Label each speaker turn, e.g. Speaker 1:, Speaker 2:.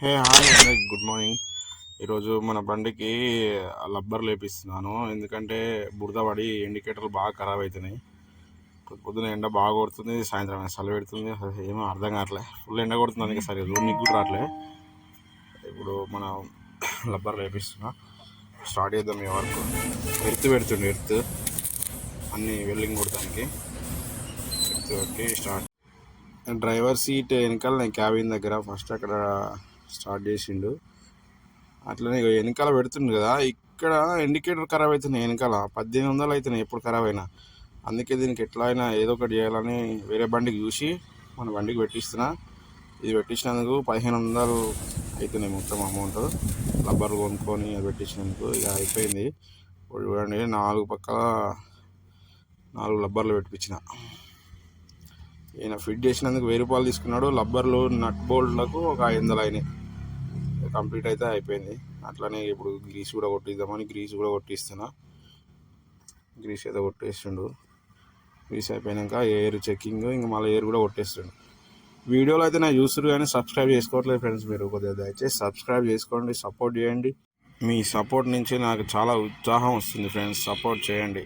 Speaker 1: Hi అండి, good morning. ఈరోజు మన బండికి లబ్బర్ లేపిస్తున్నాను. ఎందుకంటే బురద పడి ఇండికేటర్లు బాగా ఖరాబ్ అవుతున్నాయి. పొద్దున ఎండ బాగా కొడుతుంది, సాయంత్రం చలి పెడుతుంది. అసలు ఏమో అర్థం కావట్లే. ఫుల్ ఎండ కొడుతుంది, అందుకే సరే నీకు కూడా రావట్లే. ఇప్పుడు మనం లబ్బర్ లేపిస్తున్నా. స్టార్ట్ చేద్దాం ఈ వరకు. పెడుతుండే అన్ని వెల్డింగ్ కొడతానికి ఎర్త్ పెట్టి స్టార్ట్. డ్రైవర్ సీట్ వెనకాల నేను క్యాబిన్ దగ్గర ఫస్ట్ అక్కడ స్టార్ట్ చేసిండు. అట్లనే వెనకాల పెడుతుండు కదా, ఇక్కడ ఇండికేటర్ ఖరాబ్ అవుతున్నాయి. వెనకాల 1800 అవుతున్నాయి ఎప్పుడు ఖరాబ్ అయినా. అందుకే దీనికి ఎట్లా అయినా ఏదో ఒకటి చేయాలని వేరే బండికి చూసి మన బండికి పెట్టిస్తున్నా. ఇది పెట్టించినందుకు 1500 అవుతున్నాయి మొత్తం అమౌంట్. రబ్బర్ కొనుక్కొని అది పెట్టించినందుకు ఇక అయిపోయింది. ఇప్పుడు చూడండి, 4 పక్కల 4 రబ్బర్లు పెట్టించిన. ఈయన ఫిట్ చేసినందుకు 1000 రూపాయలు తీసుకున్నాడు. రబ్బర్లు నట్ బోల్ట్లకు ఒక 500 అయినాయి. కంప్లీట్ అయితే అయిపోయింది. అట్లనే ఇప్పుడు గ్రీస్ కూడా కొట్టిద్దామని గ్రీస్ కూడా కొట్టిస్తున్నా. గ్రీస్ అయితే కొట్టేస్తుండు. గ్రీస్ అయిపోయాక ఎయిర్ చెకింగ్, ఇంకా మళ్ళీ ఎయిర్ కూడా కొట్టేస్తుండు. వీడియోలో అయితే నేను చూస్తున్నారు కానీ సబ్స్క్రైబ్ చేసుకోవట్లేదు ఫ్రెండ్స్. మీరు కొద్దిగా దయచేసి సబ్స్క్రైబ్ చేసుకోండి, సపోర్ట్ చేయండి. మీ సపోర్ట్ నుంచి నాకు చాలా ఉత్సాహం వస్తుంది ఫ్రెండ్స్. సపోర్ట్ చేయండి.